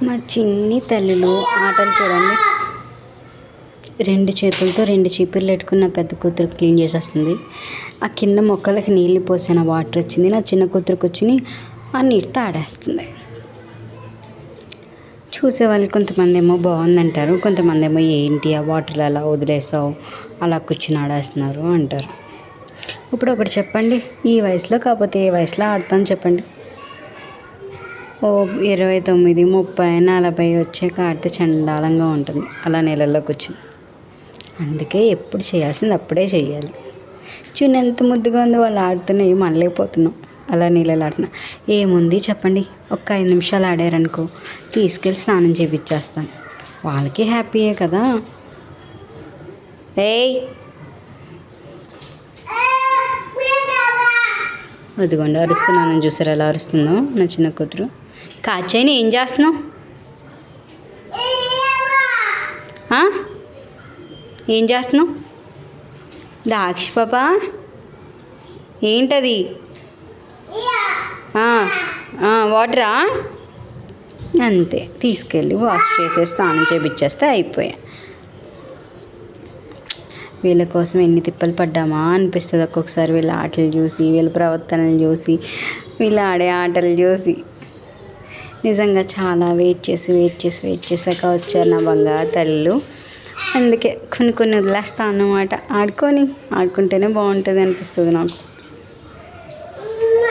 మా చిన్ని తల్లులు ఆటలు చూడండి. 2 చేతులతో 2 చీపుర్లు పెట్టుకుని నా పెద్ద కూతురు క్లీన్ చేసేస్తుంది. ఆ కింద మొక్కలకి నీళ్ళు పోసిన వాటర్ వచ్చింది. నా చిన్న కూతురుకి వచ్చి ఆ నీటితో ఆడేస్తుంది. చూసే వాళ్ళు కొంతమంది ఏమో బాగుందంటారు, కొంతమంది ఏమో ఏంటి ఆ వాటర్లో అలా వదిలేసావు, అలా కూర్చుని ఆడేస్తున్నారు అంటారు. ఇప్పుడు ఒకటి చెప్పండి, ఈ వయసులో కాకపోతే ఏ వయసులో ఆడతాను చెప్పండి? ఓ 29, 30, 40 వచ్చాక ఆడితే చండాలంగా ఉంటుంది అలా నీళ్ళల్లో కూర్చుని. అందుకే ఎప్పుడు చేయాల్సింది అప్పుడే చేయాలి. చూడండి ఎంత ముద్దుగా ఉందో, వాళ్ళు ఆడుతున్నాయి మనలేకపోతున్నాం అలా నీళ్ళలో ఆడుతున్నా. ఏముంది చెప్పండి, ఒక్క 5 నిమిషాలు ఆడారనుకో తీసుకెళ్ళి స్నానం చేయించేస్తాను. వాళ్ళకి హ్యాపీయే కదా. ఏయ్ అదిగోండి అరుస్తున్నానని చూసారు ఎలా అరుస్తుందో నా చిన్న కూతురు. కాచైని ఏం చేస్తున్నావు? ఏం చేస్తున్నావు దాక్షి పాప? ఏంటది? వాటరా? అంతే, తీసుకెళ్ళి వాష్ చేసేసి స్నానం చేయించేస్తే అయిపోయా. వీళ్ళ కోసం ఎన్ని తిప్పలు పడ్డామా అనిపిస్తుంది ఒక్కొక్కసారి. వీళ్ళ ఆటలు చూసి, వీళ్ళ ప్రవర్తనలు చూసి, వీళ్ళు ఆడే ఆటలు చూసి నిజంగా చాలా వెయిట్ చేసాక వచ్చారు నా బంగారు తల్లు. అందుకే కొన్ని వదిలేస్తాను అన్నమాట. ఆడుకుంటేనే బాగుంటుంది అనిపిస్తుంది నాకు.